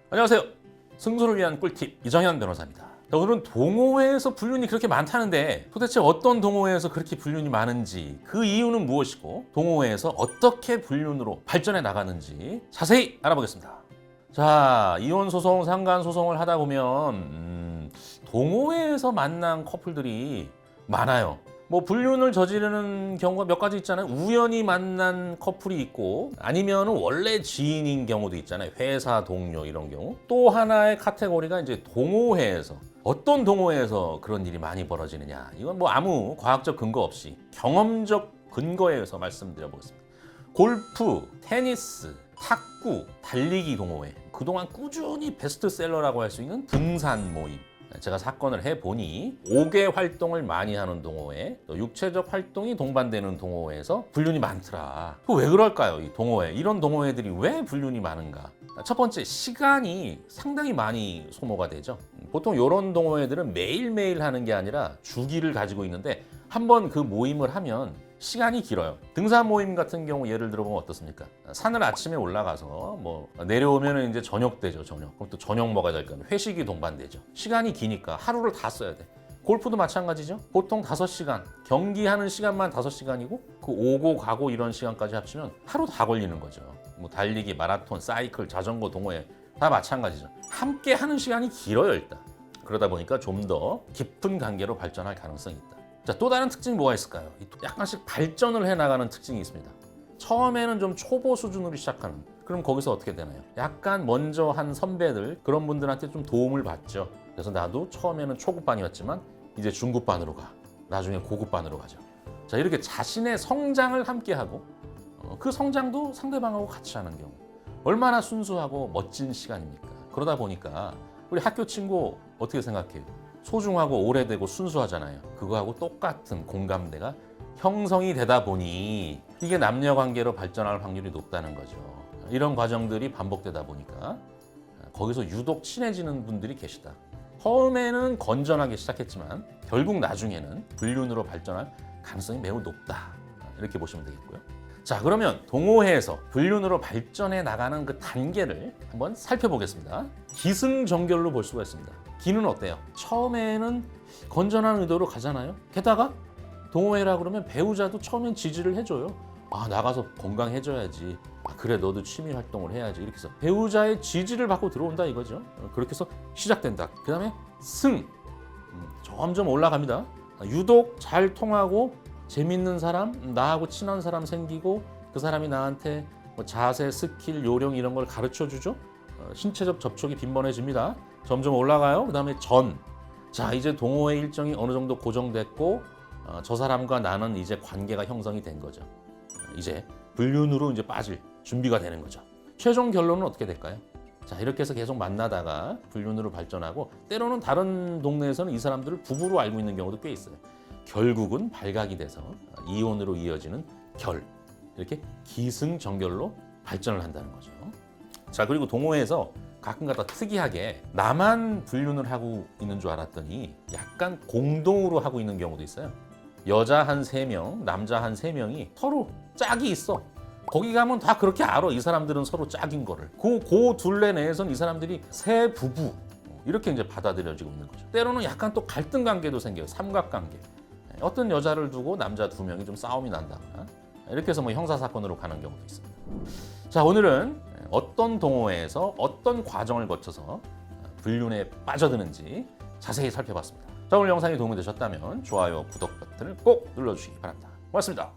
안녕하세요. 승소를 위한 꿀팁 이정현 변호사입니다. 자, 오늘은 동호회에서 불륜이 그렇게 많다는데 도대체 어떤 동호회에서 그렇게 불륜이 많은지, 그 이유는 무엇이고 동호회에서 어떻게 불륜으로 발전해 나가는지 자세히 알아보겠습니다. 자, 이혼 소송, 상간 소송을 하다 보면 동호회에서 만난 커플들이 많아요. 뭐 불륜을 저지르는 경우가 몇 가지 있잖아요. 우연히 만난 커플이 있고, 아니면 원래 지인인 경우도 있잖아요. 회사 동료 이런 경우. 또 하나의 카테고리가 이제 동호회에서, 어떤 동호회에서 그런 일이 많이 벌어지느냐, 이건 뭐 아무 과학적 근거 없이 경험적 근거에 의해서 말씀드려 보겠습니다. 골프, 테니스, 탁구, 달리기 동호회, 그동안 꾸준히 베스트셀러라고 할 수 있는 등산 모임, 제가 사건을 해보니 5개 활동을 많이 하는 동호회, 또 육체적 활동이 동반되는 동호회에서 불륜이 많더라. 왜 그럴까요? 이 동호회, 이런 동호회들이 왜 불륜이 많은가? 첫 번째, 시간이 상당히 많이 소모가 되죠. 보통 이런 동호회들은 매일매일 하는 게 아니라 주기를 가지고 있는데, 한번 그 모임을 하면 시간이 길어요. 등산 모임 같은 경우 예를 들어보면 어떻습니까? 산을 아침에 올라가서 뭐 내려오면 이제 저녁 되죠. 저녁. 그럼 또 저녁 먹어야 될 거면 회식이 동반되죠. 시간이 기니까 하루를 다 써야 돼. 골프도 마찬가지죠. 보통 5시간, 경기하는 시간만 5시간이고 그 오고 가고 이런 시간까지 합치면 하루 다 걸리는 거죠. 뭐 달리기, 마라톤, 사이클, 자전거 동호회 다 마찬가지죠. 함께 하는 시간이 길어요, 일단. 그러다 보니까 좀 더 깊은 관계로 발전할 가능성이 있다. 자, 또 다른 특징이 뭐가 있을까요? 약간씩 발전을 해나가는 특징이 있습니다. 처음에는 좀 초보 수준으로 시작하는, 그럼 거기서 어떻게 되나요? 약간 먼저 한 선배들, 그런 분들한테 좀 도움을 받죠. 그래서 나도 처음에는 초급반이었지만 이제 중급반으로 가, 나중에 고급반으로 가죠. 자, 이렇게 자신의 성장을 함께 하고 그 성장도 상대방하고 같이 하는 경우, 얼마나 순수하고 멋진 시간입니까? 그러다 보니까 우리 학교 친구 어떻게 생각해요? 소중하고 오래되고 순수하잖아요. 그거하고 똑같은 공감대가 형성이 되다 보니 이게 남녀 관계로 발전할 확률이 높다는 거죠. 이런 과정들이 반복되다 보니까 거기서 유독 친해지는 분들이 계시다. 처음에는 건전하게 시작했지만 결국 나중에는 불륜으로 발전할 가능성이 매우 높다. 이렇게 보시면 되겠고요. 자, 그러면 동호회에서 불륜으로 발전해 나가는 그 단계를 한번 살펴보겠습니다. 기승전결로 볼 수가 있습니다. 기는 어때요? 처음에는 건전한 의도로 가잖아요. 게다가 동호회라 그러면 배우자도 처음엔 지지를 해줘요. 아, 나가서 건강해져야지. 아, 그래, 너도 취미 활동을 해야지. 이렇게 해서 배우자의 지지를 받고 들어온다 이거죠. 그렇게 해서 시작된다. 그 다음에 승. 점점 올라갑니다. 유독 잘 통하고 재밌는 사람, 나하고 친한 사람 생기고, 그 사람이 나한테 뭐 자세, 스킬, 요령 이런 걸 가르쳐 주죠. 신체적 접촉이 빈번해집니다. 점점 올라가요. 그 다음에 전. 자, 이제 동호회 일정이 어느 정도 고정됐고, 저 사람과 나는 이제 관계가 형성이 된 거죠. 이제 불륜으로 이제 빠질 준비가 되는 거죠. 최종 결론은 어떻게 될까요? 자, 이렇게 해서 계속 만나다가 불륜으로 발전하고, 때로는 다른 동네에서는 이 사람들을 부부로 알고 있는 경우도 꽤 있어요. 결국은 발각이 돼서 이혼으로 이어지는 결, 이렇게 기승전결로 발전을 한다는 거죠. 자, 그리고 동호회에서 가끔가다 특이하게 나만 불륜을 하고 있는 줄 알았더니 약간 공동으로 하고 있는 경우도 있어요. 여자 한 3명, 남자 한 3명이 서로 짝이 있어. 거기 가면 다 그렇게 알아. 이 사람들은 서로 짝인 거를. 그 둘레 내에서는 이 사람들이 새 부부, 이렇게 이제 받아들여지고 있는 거죠. 때로는 약간 또 갈등 관계도 생겨요. 삼각관계. 어떤 여자를 두고 남자 2명이 좀 싸움이 난다거나, 이렇게 해서 뭐 형사사건으로 가는 경우도 있습니다. 자, 오늘은 어떤 동호회에서 어떤 과정을 거쳐서 불륜에 빠져드는지 자세히 살펴봤습니다. 자, 오늘 영상이 도움이 되셨다면 좋아요, 구독 버튼을 꼭 눌러주시기 바랍니다. 고맙습니다.